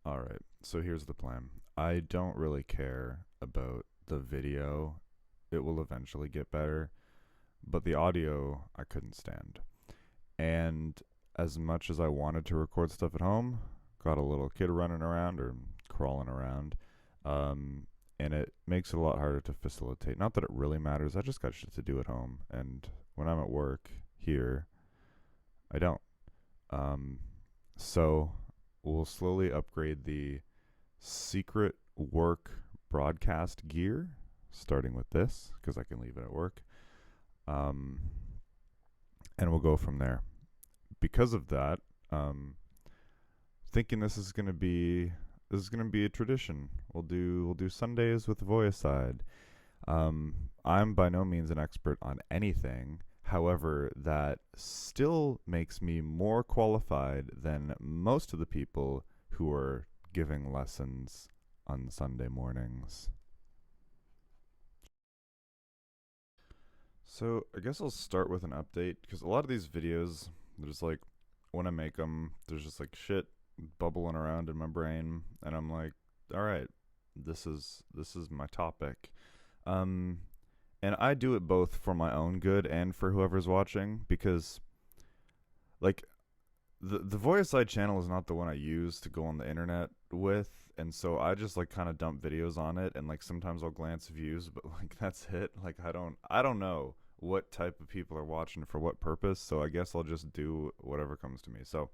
All right. So here's the plan. I don't really care about the video. It will eventually get better, but the audio I couldn't stand. And as much as I wanted to record stuff at home, got a little kid running around or crawling around, um, and it makes it a lot harder to facilitate. Not that it really matters. I just got shit to do at home, and when I'm at work here, I don't. Um, so we'll slowly upgrade the secret work broadcast gear, starting with this because I can leave it at work, um, and we'll go from there. Because of that, um, thinking this is gonna be a tradition. We'll do Sundays with Voiicide. I'm by no means an expert on anything. However, that still makes me more qualified than most of the people who are giving lessons on Sunday mornings. So I guess I'll start with an update because a lot of these videos, there's like, when I make them, there's just like shit bubbling around in my brain, and I'm like, all right, this is my topic. Um, and I do it both for my own good and for whoever's watching because like the Voiicide channel is not the one I use to go on the internet with, and so I just like kind of dump videos on it, and like sometimes I'll glance views, but like that's it. Like I don't know what type of people are watching for what purpose, so I guess I'll just do whatever comes to me. So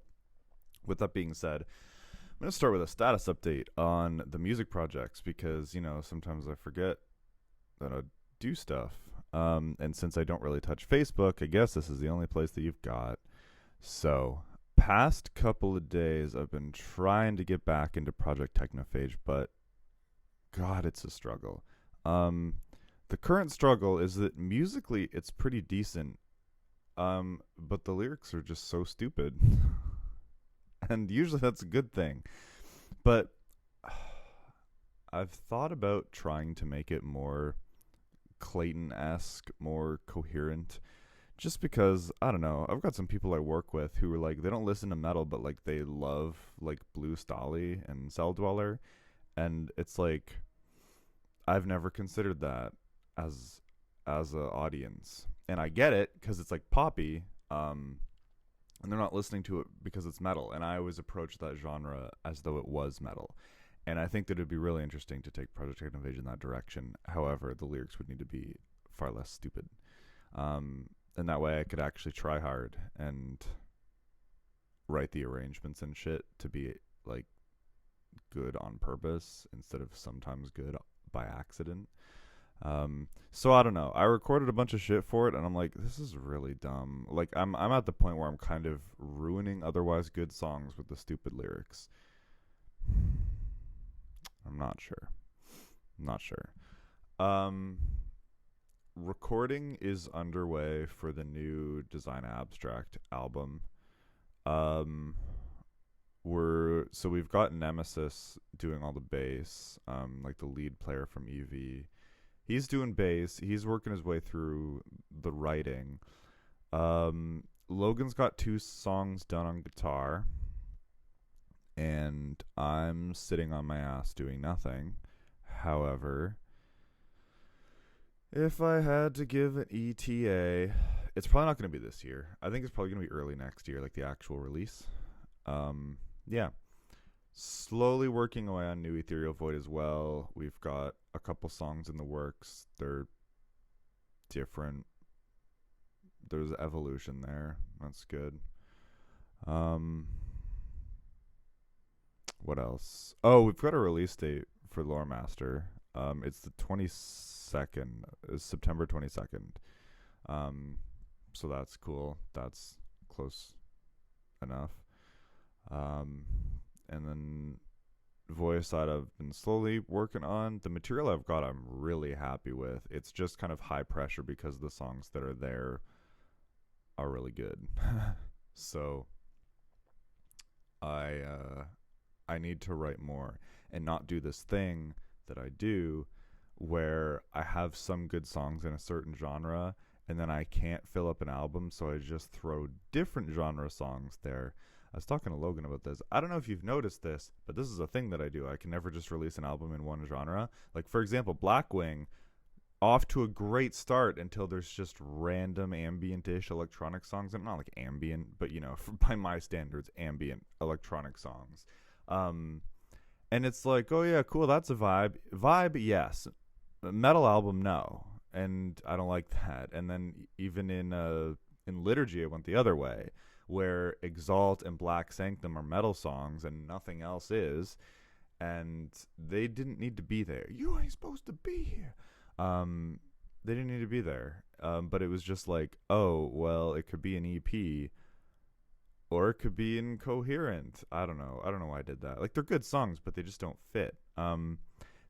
with that being said, I'm gonna start with a status update on the music projects because sometimes I forget that I do stuff. And since I don't really touch Facebook, I guess this is the only place that you've got. So, past couple of days, I've been trying to get back into Project Technophage, but God, it's a struggle. Um, the current struggle is that musically it's pretty decent, but the lyrics are just so stupid. And usually that's a good thing. But I've thought about trying to make it more Clayton esque, more coherent, just because I don't know. I've got some people I work with who are like they don't listen to metal, but like they love like Blue Stolly and Cell Dweller, and it's like I've never considered that as as a audience, and I get it because it's like poppy, and they're not listening to it because it's metal, and I always approach that genre as though it was metal. And I think that it'd be really interesting to take Project Technovage in that direction. However, the lyrics would need to be far less stupid. And that way I could actually try hard and write the arrangements and shit to be like good on purpose instead of sometimes good by accident. So I don't know. I recorded a bunch of shit for it, and I'm like, this is really dumb. Like I'm at the point where I'm kind of ruining otherwise good songs with the stupid lyrics. I'm not sure. I'm not sure. Um, Recording is underway for the new Design Abstract album. Um, we've got Nemesis doing all the bass, like the lead player from EV. He's doing bass. He's working his way through the writing. Logan's got two songs done on guitar, and I'm sitting on my ass doing nothing. However, if I had to give an ETA, it's probably not going to be this year. I think it's probably going to be early next year, like the actual release. Yeah. Slowly working away on New Ethereal Void as well. We've got a couple songs in the works. They're different. There's evolution there. That's good. Um, what else? Oh, we've got a release date for Lore Master. It's the 22nd. It's September 22nd. Um, so that's cool. That's close enough. Um, and then Voiicide I've been slowly working on. The material I've got I'm really happy with. It's just kind of high pressure because the songs that are there are really good. So I I need to write more and not do this thing that I do where I have some good songs in a certain genre and then I can't fill up an album, so I just throw different genre songs there. I was talking to Logan about this. I don't know if you've noticed this, but this is a thing that I do. I can never just release an album in one genre. Like, for example, Blackwing, off to a great start until there's just random ambient-ish electronic songs. And not like ambient, but, you know, by my standards, ambient electronic songs. And it's like, oh yeah, cool, that's a vibe. Vibe, yes. Metal album, no. And I don't like that. And then even in Liturgy, it went the other way, where Exalt and Black Sanctum are metal songs and nothing else is, and they didn't need to be there. You ain't supposed to be here. They didn't need to be there. But it was just like, oh, well, it could be an EP, or it could be incoherent. I don't know. I don't know why I did that. Like, they're good songs, but they just don't fit.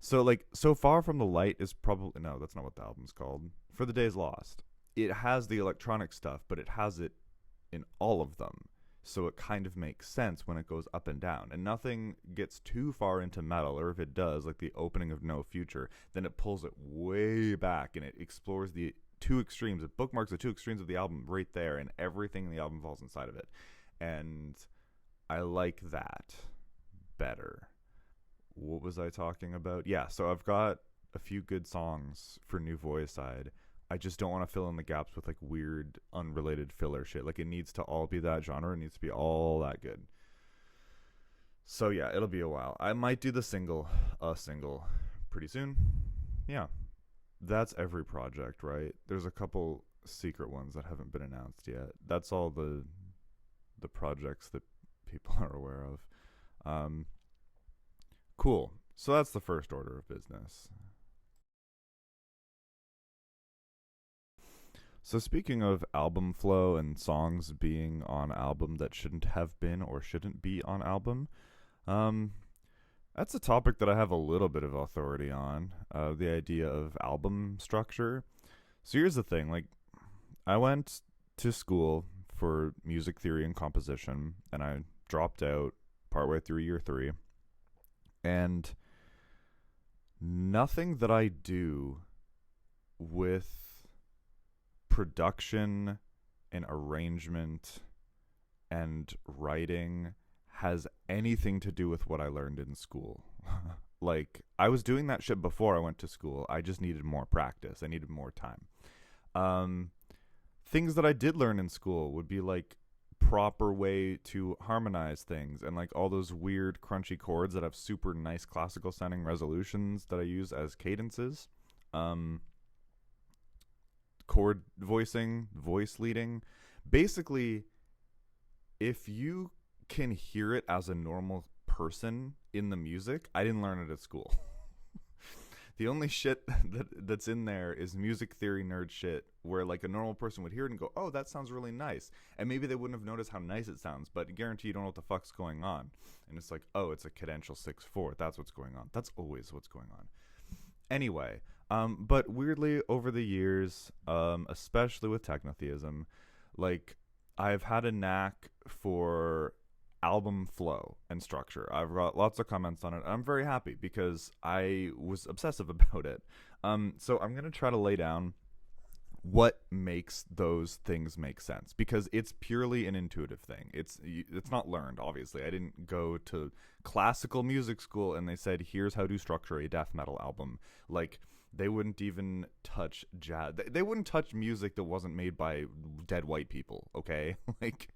So like, So Far From the Light is probably, no, that's not what the album's called. For the Days Lost. It has the electronic stuff, but it has it in all of them. So it kind of makes sense when it goes up and down. And nothing gets too far into metal, or if it does, like the opening of No Future, then it pulls it way back and it explores the two extremes. It bookmarks the two extremes of the album right there, and everything in the album falls inside of it. And I like that better. What was I talking about? Yeah, so I've got a few good songs for new Voiicide. I just don't want to fill in the gaps with like weird, unrelated filler shit. Like, it needs to all be that genre. It needs to be all that good. So yeah, it'll be a while. I might do a single pretty soon. Yeah, that's every project, right? There's a couple secret ones that haven't been announced yet. That's all the projects that people are aware of. Cool. So that's the first order of business. So speaking of album flow and songs being on album that shouldn't have been or shouldn't be on album, that's a topic that I have a little bit of authority on, the idea of album structure. So here's the thing, like, I went to school for music theory and composition, and I dropped out partway through year 3. And nothing that I do with production and arrangement and writing has anything to do with what I learned in school. Like, I was doing that shit before I went to school. I just needed more practice. I needed more time. Things that I did learn in school would be like proper way to harmonize things, and like all those weird crunchy chords that have super nice classical sounding resolutions that I use as cadences. Chord voicing, voice leading. Basically, if you can hear it as a normal person in the music, I didn't learn it at school. The only shit that's in there is music theory nerd shit, where like a normal person would hear it and go, oh, that sounds really nice. And maybe they wouldn't have noticed how nice it sounds, but I guarantee you don't know what the fuck's going on. And it's like, oh, it's a cadential 6/4. That's what's going on. That's always what's going on. Anyway, but weirdly over the years, especially with technotheism, like, I've had a knack for album flow and structure. I've got lots of comments on it. I'm very happy because I was obsessive about it. So I'm going to try to lay down what makes those things make sense, because it's purely an intuitive thing. It's not learned, obviously. I didn't go to classical music school and they said, here's how to structure a death metal album. Like, they wouldn't even touch jazz. They wouldn't touch music that wasn't made by dead white people, okay? Like,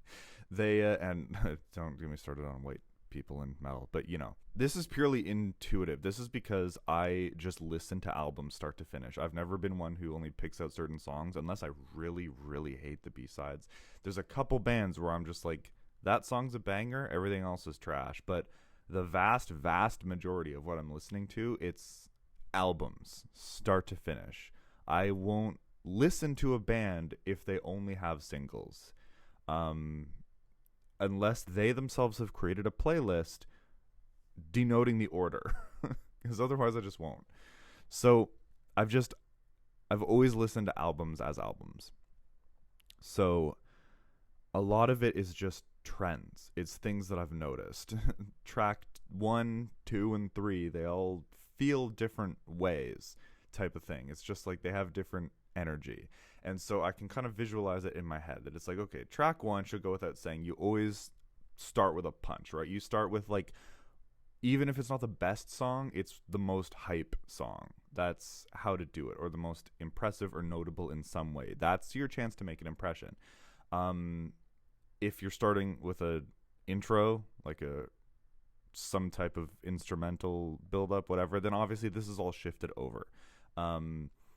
they, and don't get me started on white people in metal, but you know, this is purely intuitive. This is because I just listen to albums start to finish. I've never been one who only picks out certain songs unless I really, really hate the B-sides. There's a couple bands where I'm just like, that song's a banger, everything else is trash. But the vast, vast majority of what I'm listening to, it's albums, start to finish. I won't listen to a band if they only have singles. Unless they themselves have created a playlist denoting the order, because otherwise I just won't. So I've always listened to albums as albums. So a lot of it is just trends. It's things that I've noticed. Track 1, 2, and 3, they all feel different ways, type of thing. It's just like they have different energy. And so I can kind of visualize it in my head that it's like, okay, track 1 should go without saying. You always start with a punch, right? You start with like, even if it's not the best song, it's the most hype song. That's how to do it, or the most impressive or notable in some way. That's your chance to make an impression. If you're starting with a intro, like some type of instrumental build up, whatever, then obviously this is all shifted over.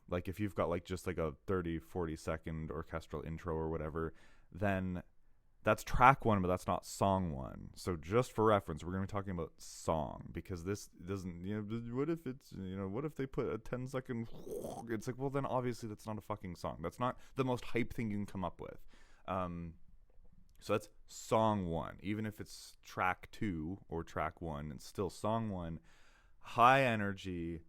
Like if you've got like just like a 30-40 second orchestral intro or whatever, then that's track one, but that's not song one. So just for reference, we're going to be talking about song, because this doesn't, what if it's, what if they put a 10-second, it's like, well, then obviously that's not a fucking song. That's not the most hype thing you can come up with. So that's song one. Even if it's track two or track one, it's still song one. High energy,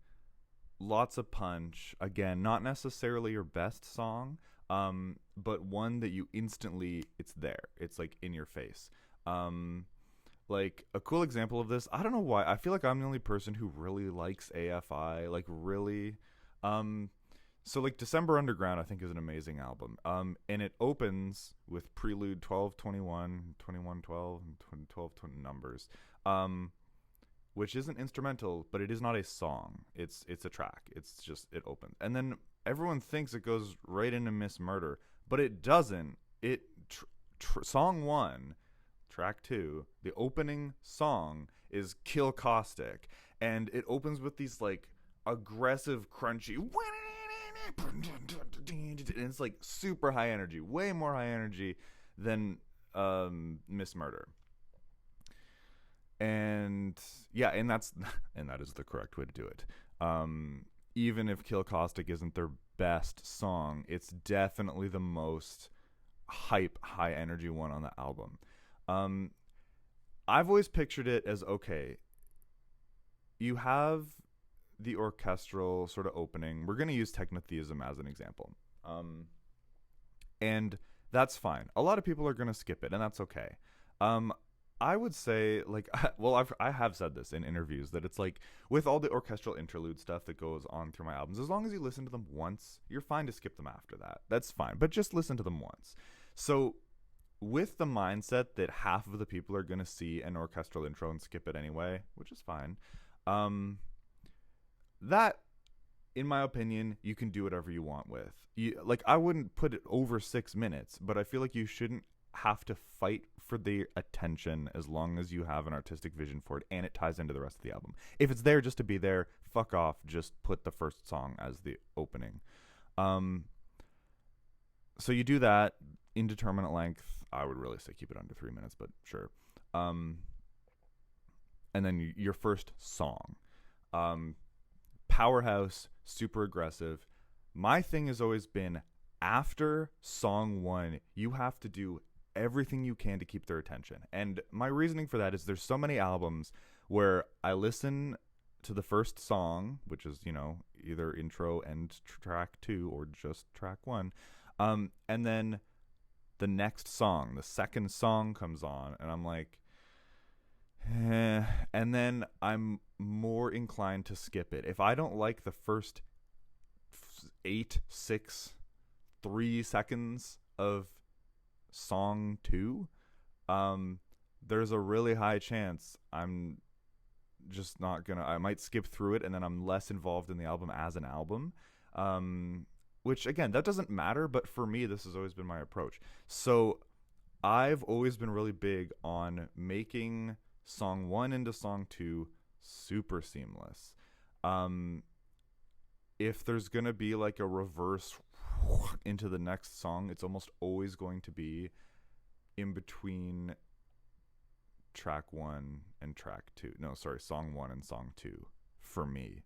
lots of punch. Again, not necessarily your best song, but one that you instantly, it's there. It's like in your face. Like a cool example of this, I don't know why, I feel like I'm the only person who really likes AFI, like really. So like December Underground, I think, is an amazing album. And it opens with Prelude 1221, 2112, and 1220 numbers. Which isn't instrumental, but it is not a song. It's a track. It's just, it opens. And then everyone thinks it goes right into Miss Murder, but it doesn't. It song one, track two, the opening song is Kill Caustic, and it opens with these like aggressive, crunchy, and it's like super high energy, way more high energy than Miss Murder. And yeah, and that is the correct way to do it. Even if Kill Caustic isn't their best song, it's definitely the most hype, high energy one on the album. I've always pictured it as, okay, you have the orchestral sort of opening. We're going to use Technotheism as an example. And that's fine. A lot of people are going to skip it, and that's okay. I would say, like, well, I have said this in interviews, that it's like, with all the orchestral interlude stuff that goes on through my albums, as long as you listen to them once, you're fine to skip them after that. That's fine, but just listen to them once. So with the mindset that half of the people are going to see an orchestral intro and skip it anyway, which is fine, that, in my opinion, you can do whatever you want with. Like, I wouldn't put it over 6 minutes, but I feel like you shouldn't have to fight for the attention as long as you have an artistic vision for it and it ties into the rest of the album. If it's there just to be there, fuck off, just put the first song as the opening. So you do that, indeterminate length. I would really say keep it under 3 minutes, but sure. And then your first song. Powerhouse, super aggressive. My thing has always been, after song one, you have to do everything you can to keep their attention. And my reasoning for that is, there's so many albums where I listen to the first song, which is, either intro and track two or just track one, and then the next song, the second song comes on, and I'm like, and then I'm more inclined to skip it. If I don't like the first 3 seconds of song two, there's a really high chance I'm just not gonna, I might skip through it, and then I'm less involved in the album as an album, which again, that doesn't matter, but for me, this has always been my approach. So I've always been really big on making song one into song two super seamless. If there's gonna be like a reverse into the next song, it's almost always going to be in between track one and track two. No, sorry, song one and song two for me.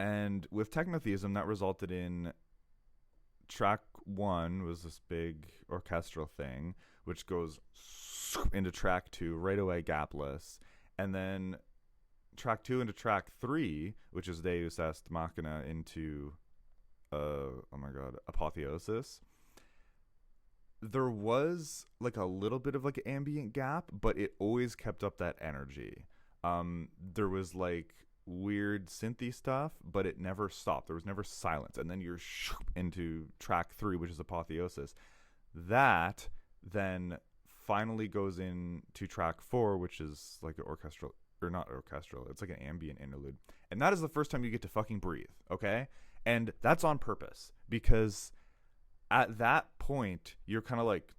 And with Technotheism, that resulted in track one was this big orchestral thing, which goes into track two right away, gapless, and then track two into track three, which is Deus Est Machina, into Apotheosis. There was like a little bit of like an ambient gap, but it always kept up that energy. There was like weird synthy stuff, but it never stopped. There was never silence. And then you're into track three, which is Apotheosis. That then finally goes into track 4, which is like an orchestral, or not orchestral, it's like an ambient interlude. And that is the first time you get to fucking breathe, okay? And that's on purpose, because at that point you're kind of like,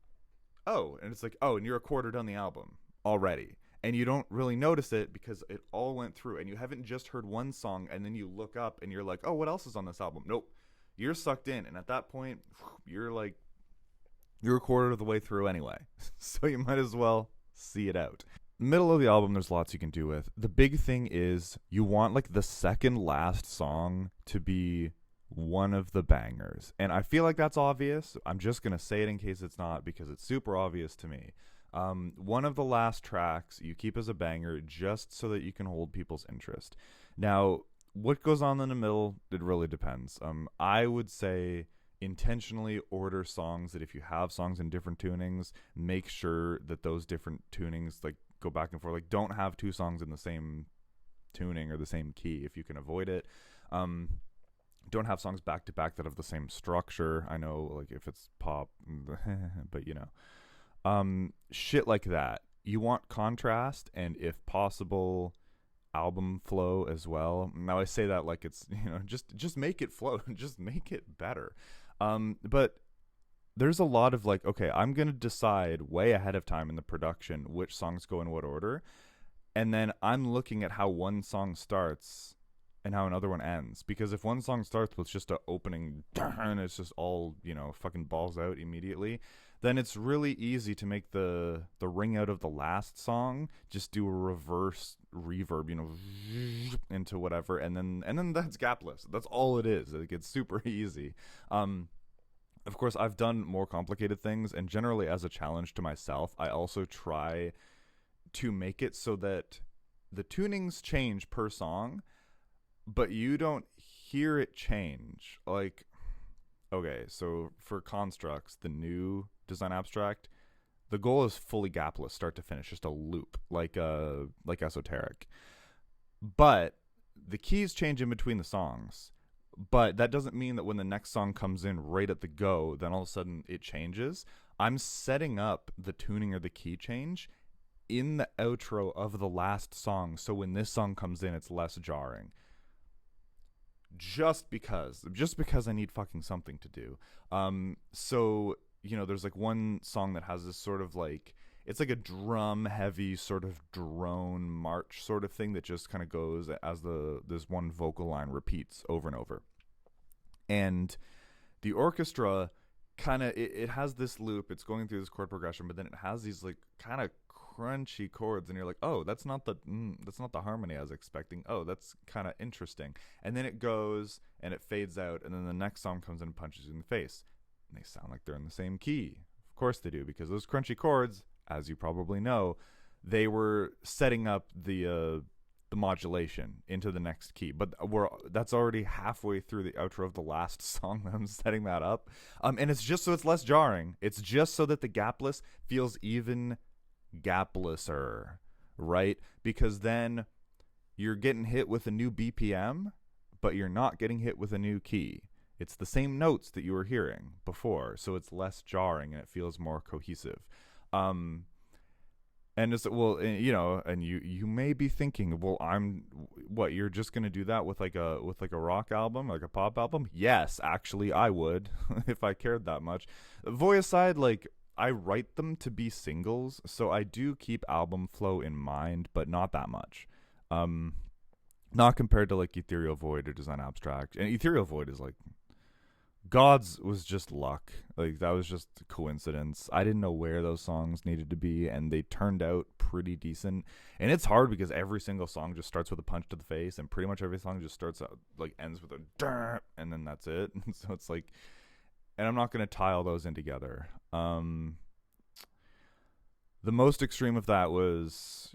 oh, and it's like, oh, and you're a quarter done the album already, and you don't really notice it because it all went through, and you haven't just heard one song and then you look up and you're like, oh, what else is on this album? Nope, you're sucked in, and at that point you're a quarter of the way through anyway. So you might as well see it out. Middle of the album, there's lots you can do with. The big thing is you want like the second last song to be one of the bangers. And I feel like that's obvious. I'm just going to say it in case it's not, because it's super obvious to me. One of the last tracks you keep as a banger just so that you can hold people's interest. Now, what goes on in the middle, it really depends. I would say intentionally order songs that, if you have songs in different tunings, make sure that those different tunings like go back and forth. Like, don't have two songs in the same tuning or the same key if you can avoid it. Don't have songs back to back that have the same structure. I know, like, if it's pop, but you know, shit like that. You want contrast, and if possible, album flow as well. Now I say that like it's, you know, just make it flow, just make it better. But there's a lot of like, okay, I'm gonna decide way ahead of time in the production which songs go in what order, and then I'm looking at how one song starts and how another one ends. Because if one song starts with just a opening and it's just all, you know, fucking balls out immediately, then it's really easy to make the ring out of the last song just do a reverse reverb, you know, into whatever, and then that's gapless. That's all it is. It gets super easy. Of course, I've done more complicated things, and generally as a challenge to myself, I also try to make it so that the tunings change per song, but you don't hear it change. Like, okay, so for Constructs, the new Design Abstract, the goal is fully gapless, start to finish, just a loop, like Esoteric. But the keys change in between the songs. But that doesn't mean that when the next song comes in right at the go, then all of a sudden it changes. I'm setting up the tuning or the key change in the outro of the last song, so when this song comes in, it's less jarring. Just because I need fucking something to do. So, you know, there's like one song that has this sort of like, it's like a drum heavy sort of drone march sort of thing that just kind of goes as this one vocal line repeats over and over. And the orchestra kind of, it has this loop, it's going through this chord progression, but then it has these like kind of crunchy chords, and you're like, oh, that's not the harmony I was expecting. Oh, that's kind of interesting. And then it goes and it fades out, and then the next song comes in and punches you in the face, and they sound like they're in the same key. Of course they do, because those crunchy chords, as you probably know, they were setting up the modulation into the next key. But that's already halfway through the outro of the last song that I'm setting that up. And it's just so it's less jarring. It's just so that the gapless feels even gaplesser, right? Because then you're getting hit with a new BPM, but you're not getting hit with a new key. It's the same notes that you were hearing before, so it's less jarring and it feels more cohesive. And it's, well, you know, and you may be thinking, well, you're just gonna do that with like a rock album, like a pop album? Yes, actually, I would if I cared that much. Voiicide, like, I write them to be singles, so I do keep album flow in mind, but not that much. Not compared to like Ethereal Void or Design Abstract. And Ethereal Void is like, Gods was just luck. Like, that was just coincidence. I didn't know where those songs needed to be, and they turned out pretty decent. And it's hard because every single song just starts with a punch to the face, and pretty much every song just starts out, like, ends with a durr, and then that's it. So it's like, and I'm not going to tie all those in together. The most extreme of that was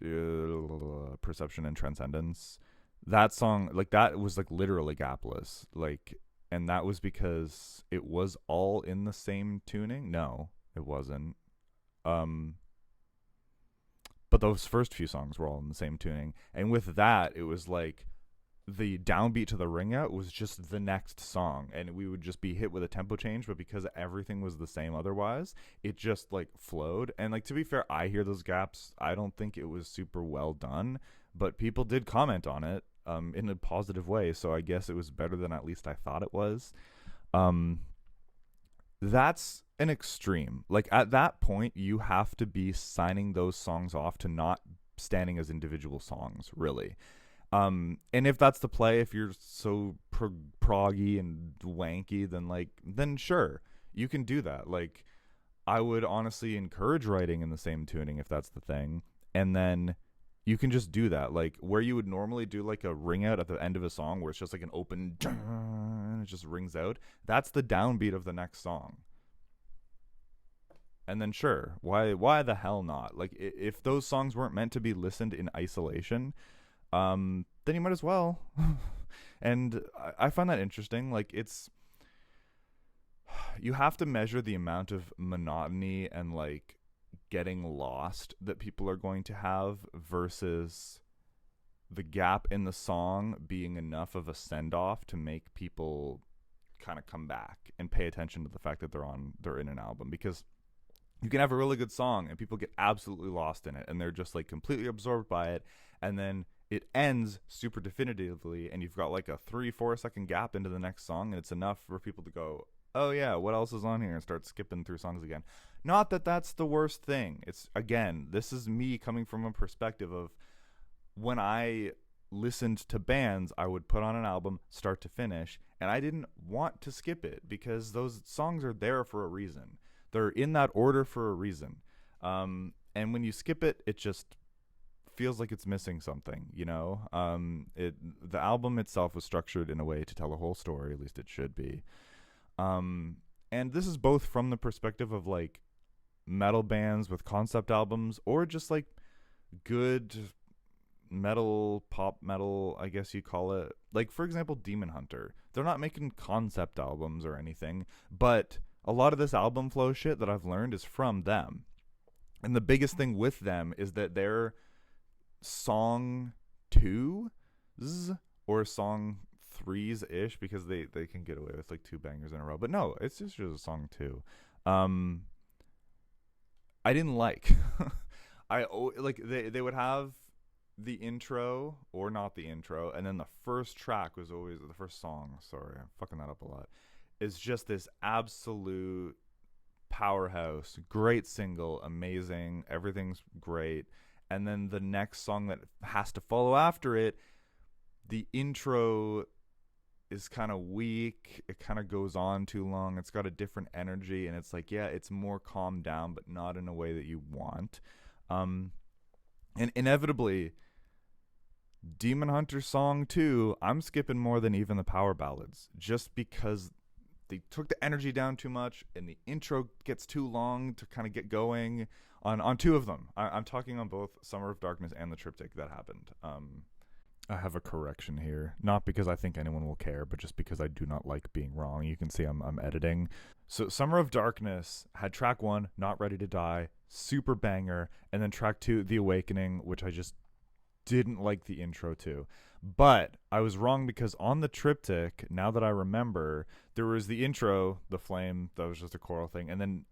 Perception and Transcendence. That song, like, that was like literally gapless. Like, and that was because it was all in the same tuning. No, it wasn't. But those first few songs were all in the same tuning. And with that, it was like, the downbeat to the ring out was just the next song, and we would just be hit with a tempo change, but because everything was the same otherwise, it just like flowed. And like, to be fair, I hear those gaps. I don't think it was super well done, but people did comment on it in a positive way, so I guess it was better than at least I thought it was. um that's an extreme. Like, at that point, you have to be signing those songs off to not standing as individual songs, really. And if that's the play, if you're so proggy and wanky, then then sure, you can do that. Like, I would honestly encourage writing in the same tuning if that's the thing, and then you can just do that. Like, where you would normally do like a ring out at the end of a song, where it's just like an open, and it just rings out. That's the downbeat of the next song. And then sure, why the hell not? Like, if those songs weren't meant to be listened in isolation, then you might as well. And I find that interesting. Like, you have to measure the amount of monotony and like getting lost that people are going to have versus the gap in the song being enough of a send off to make people kind of come back and pay attention to the fact that they're in an album. Because you can have a really good song and people get absolutely lost in it and they're just like completely absorbed by it, and then it ends super definitively and you've got like a 3-4 second gap into the next song, and it's enough for people to go, oh yeah, what else is on here, and start skipping through songs again. Not that that's the worst thing. It's, again, this is me coming from a perspective of when I listened to bands, I would put on an album start to finish, and I didn't want to skip it because those songs are there for a reason. They're in that order for a reason. And when you skip it, it just feels like it's missing something, you know? The album itself was structured in a way to tell a whole story, at least it should be. And this is both from the perspective of like metal bands with concept albums, or just like good metal, pop metal, I guess you call it. Like, for example, Demon Hunter. They're not making concept albums or anything, but a lot of this album flow shit that I've learned is from them. And the biggest thing with them is that their song 2s or song 3s-ish, because they can get away with like 2 bangers in a row. But no, it's just a song 2. I didn't like. They would have the intro or not the intro, and then the first track was always the first song. Sorry, I'm fucking that up a lot. Is just this absolute powerhouse, great single, amazing, everything's great. And then the next song that has to follow after it, the intro is kind of weak. It kind of goes on too long. It's got a different energy, and it's like, yeah, it's more calmed down, but not in a way that you want. And inevitably, Demon Hunter song 2, I'm skipping more than even the power ballads, just because they took the energy down too much, and the intro gets too long to kind of get going on 2 of them. I'm talking on both Summer of Darkness and the Triptych that happened. I have a correction here, not because I think anyone will care, but just because I do not like being wrong. You can see I'm editing. So Summer of Darkness had track 1, Not Ready to Die, super banger, and then track 2, The Awakening, which I just didn't like the intro to. But I was wrong, because on the Triptych, now that I remember, there was the intro, The Flame, that was just a choral thing, and then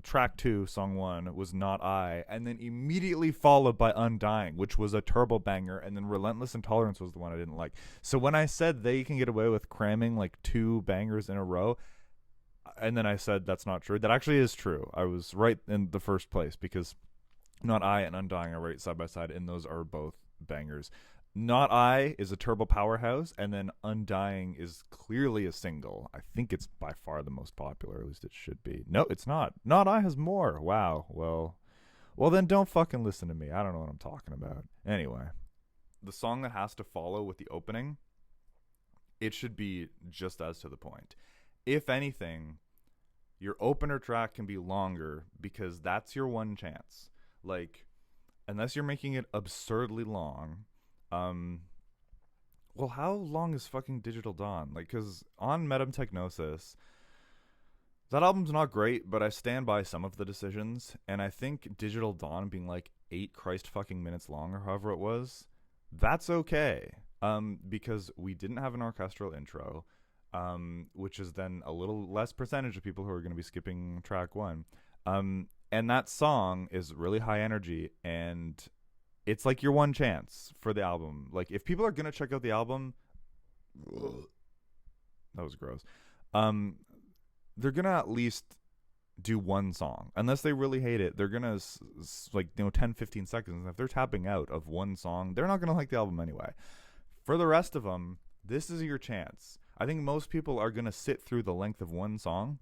track 2, song 1, was Not I, and then immediately followed by Undying, which was a turbo banger, and then Relentless Intolerance was the one I didn't like. So when I said they can get away with cramming like 2 bangers in a row, and then I said that's not true, that actually is true. I was right in the first place, because Not I and Undying are right side by side, and those are both bangers. Not I is a turbo powerhouse, and then Undying is clearly a single. I think it's by far the most popular, at least it should be. No, it's not. Not I has more. Wow. Well then don't fucking listen to me. I don't know what I'm talking about. Anyway, the song that has to follow with the opening, it should be just as to the point. If anything, your opener track can be longer, because that's your one chance. Like, unless you're making it absurdly long. Well, how long is fucking Digital Dawn? Like, because on Metamtechnosis, that album's not great, but I stand by some of the decisions, and I think Digital Dawn being like 8 Christ fucking minutes long, or however it was, that's okay. because we didn't have an orchestral intro, which is then a little less percentage of people who are going to be skipping track one. And that song is really high energy, and it's like your one chance for the album. Like, if people are going to check out the album, that was gross. They're going to at least do one song. Unless they really hate it, they're going to, 10, 15 seconds. And if they're tapping out of one song, they're not going to like the album anyway. For the rest of them, this is your chance. I think most people are going to sit through the length of one song.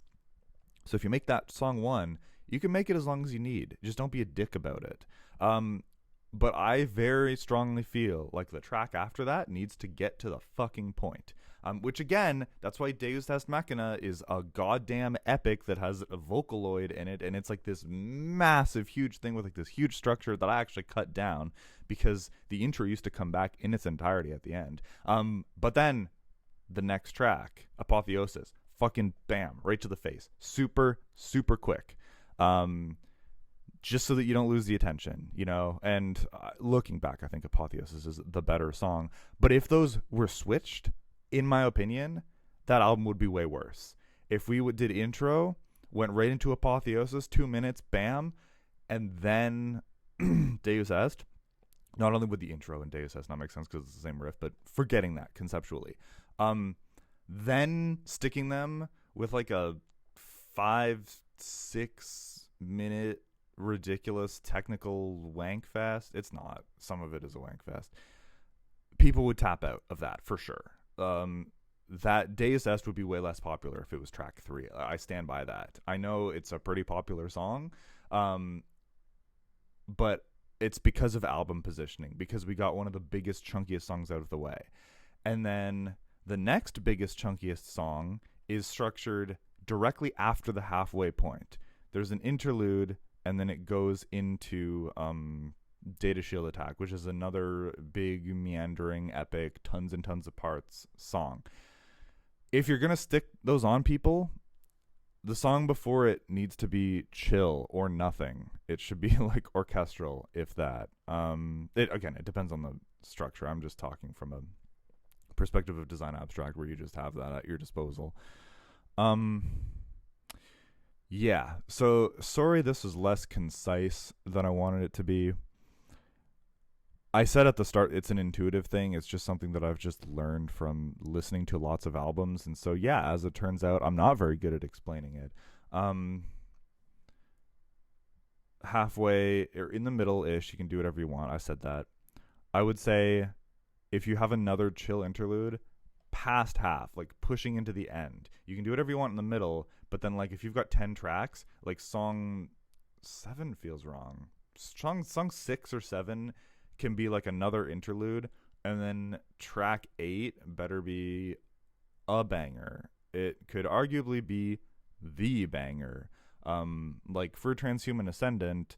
So if you make that song one, you can make it as long as you need. Just don't be a dick about it. But I very strongly feel like the track after that needs to get to the fucking point. Which, again, that's why Deus Ex Machina is a goddamn epic that has a Vocaloid in it. And it's like this massive, huge thing with like this huge structure that I actually cut down because the intro used to come back in its entirety at the end. But then the next track, Apotheosis, fucking bam, right to the face. Super, super quick. Just so that you don't lose the attention, you know? And looking back, I think Apotheosis is the better song. But if those were switched, in my opinion, that album would be way worse. If we did intro, went right into Apotheosis, 2 minutes, bam, and then Deus Est, not only would the intro and Deus Est not make sense because it's the same riff, but forgetting that conceptually. Then sticking them with like a 5-6 minute ridiculous technical wank fest. It's not. Some of it is a wank fest. People would tap out of that for sure. That Deus Est would be way less popular if it was track 3. I stand by that. I know it's a pretty popular song, but it's because of album positioning, because we got one of the biggest, chunkiest songs out of the way. And then the next biggest, chunkiest song is structured directly after the halfway point. There's an interlude, and then it goes into Data Shield Attack, which is another big, meandering, epic, tons and tons of parts song. If you're going to stick those on people, the song before it needs to be chill or nothing. It should be like orchestral, if that. It depends on the structure. I'm just talking from a perspective of design abstract where you just have that at your disposal. Yeah, so sorry this was less concise than I wanted it to be. I said at the start it's an intuitive thing. It's just something that I've just learned from listening to lots of albums. And so, yeah, as it turns out, I'm not very good at explaining it. Halfway or in the middle-ish, you can do whatever you want. I said that. I would say if you have another chill interlude, past half, like pushing into the end, you can do whatever you want in the middle. But then, like, if you've got 10 tracks, like song 7 feels wrong. Song 6 or 7 can be like another interlude, and then track 8 better be a banger. It could arguably be the banger. Like for Transhuman Ascendant,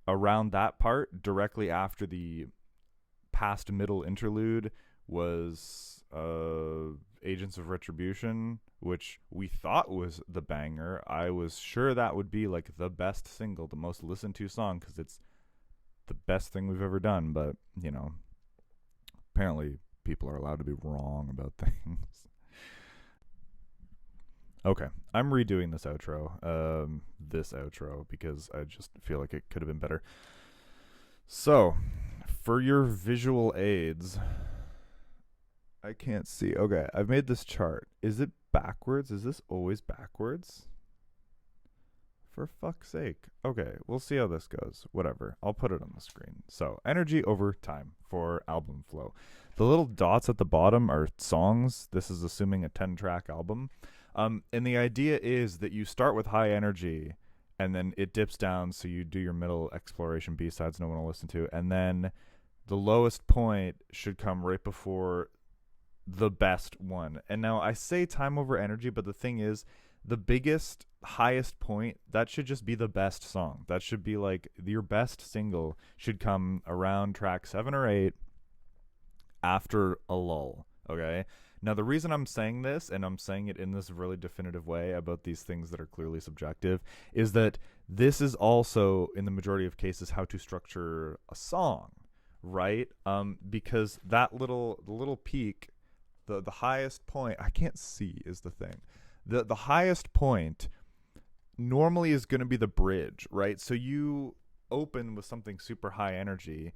around that part, directly after the past middle interlude, was Agents of Retribution, which we thought was the banger. I was sure that would be like the best single, the most listened to song, because it's the best thing we've ever done. But, you know, apparently people are allowed to be wrong about things. Okay, I'm redoing this outro, because I just feel like it could have been better. So, for your visual aids, I can't see. Okay, I've made this chart. Is it backwards? Is this always backwards? For fuck's sake. Okay, we'll see how this goes. Whatever. I'll put it on the screen. So, energy over time for album flow. The little dots at the bottom are songs. This is assuming a 10-track album. And the idea is that you start with high energy, and then it dips down, so you do your middle exploration B-sides no one will listen to, and then the lowest point should come right before the best one. And now I say time over energy, but the thing is, the biggest, highest point, that should just be the best song. That should be like your best single should come around track 7 or 8 after a lull. Okay? Now, the reason I'm saying this, and I'm saying it in this really definitive way about these things that are clearly subjective, is that this is also, in the majority of cases, how to structure a song. right? Because the little peak, the highest point, I can't see is the thing. The highest point normally is going to be the bridge, right? So you open with something super high energy.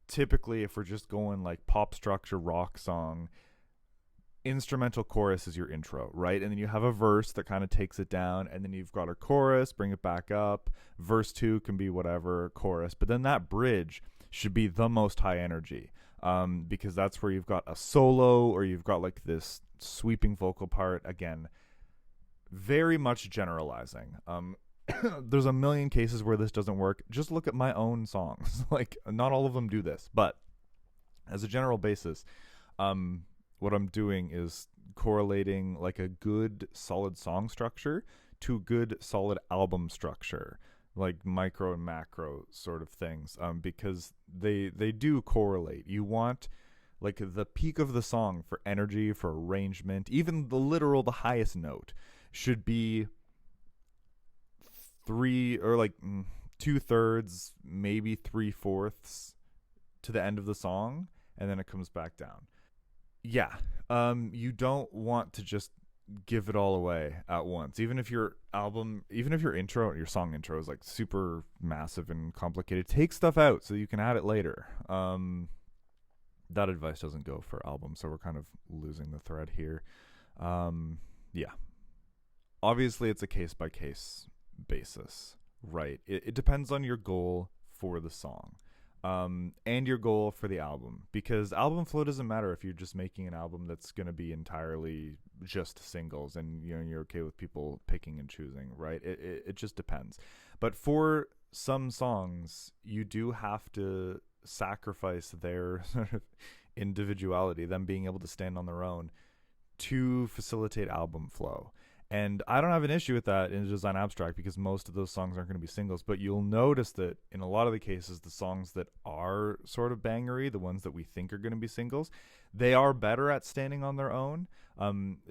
Typically, if we're just going like pop structure rock song, instrumental chorus is your intro, right? And then you have a verse that kind of takes it down, and then you've got a chorus, bring it back up. Verse 2 can be whatever, chorus. But then that bridge should be the most high energy, because that's where you've got a solo or you've got like this sweeping vocal part. Again, very much generalizing. There's a million cases where this doesn't work. Just look at my own songs. Like, not all of them do this, but as a general basis, what I'm doing is correlating like a good solid song structure to good solid album structure, like micro and macro sort of things, because they do correlate. You want like the peak of the song for energy, for arrangement, even the highest note should be three or like 2/3, maybe 3/4 to the end of the song, and then it comes back down. Yeah. You don't want to just give it all away at once. Even if your intro, your song intro is like super massive and complicated, take stuff out so you can add it later. That advice doesn't go for albums, so we're kind of losing the thread here. Yeah. Obviously, it's a case by case basis, right? It depends on your goal for the song. And your goal for the album, because album flow doesn't matter if you're just making an album that's going to be entirely just singles and you're okay with people picking and choosing, right? It just depends. But for some songs, you do have to sacrifice their sort of individuality, them being able to stand on their own to facilitate album flow. And I don't have an issue with that in Design Abstract because most of those songs aren't going to be singles. But you'll notice that in a lot of the cases, the songs that are sort of bangery, the ones that we think are going to be singles, they are better at standing on their own.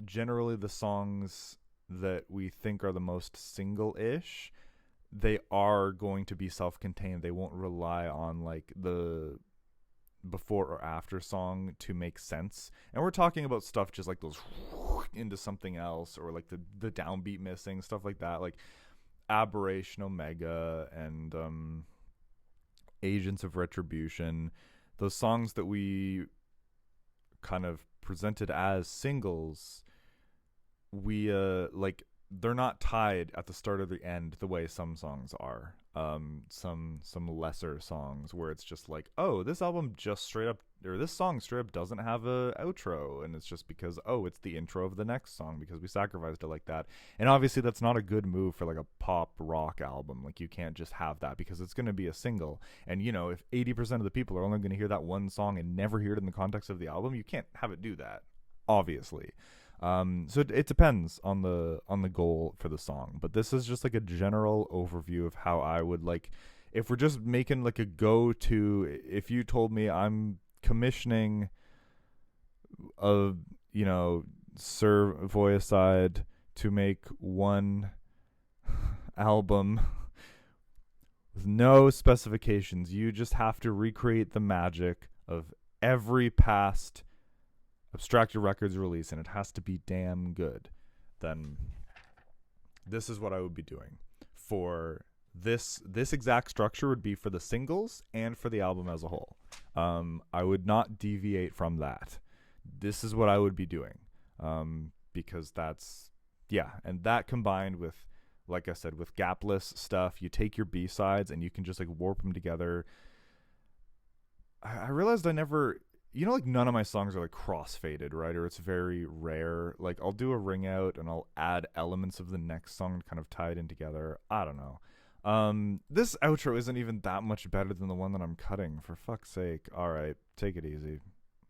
Generally, the songs that we think are the most single-ish, they are going to be self-contained. They won't rely on like the before or after song to make sense. And we're talking about stuff just like those into something else, or like the downbeat missing, stuff like that, like Aberration, Omega, and Agents of Retribution. Those songs that we kind of presented as singles, we like they're not tied at the start or the end the way some songs are. Some lesser songs where it's just like, oh, this album just straight up, or this song straight up doesn't have a outro, and it's just because, oh, it's the intro of the next song because we sacrificed it like that. And obviously that's not a good move for like a pop rock album. Like, you can't just have that because it's going to be a single, and if 80% of the people are only going to hear that one song and never hear it in the context of the album, you can't have it do that, obviously. So it depends on the goal for the song, but this is just like a general overview of how I would like, if we're just making like a go-to, if you told me I'm commissioning a Sir Voiicide to make one album with no specifications, you just have to recreate the magic of every past Abstracted Records release, and it has to be damn good, then this is what I would be doing. For this exact structure would be for the singles and for the album as a whole. I would not deviate from that. This is what I would be doing, because that's, and that combined with, like I said, with gapless stuff, you take your B-sides and you can just like warp them together. I realized I never... like none of my songs are like cross-faded, right? Or it's very rare. Like, I'll do a ring out and I'll add elements of the next song to kind of tie it in together. I don't know. This outro isn't even that much better than the one that I'm cutting, for fuck's sake. All right, take it easy.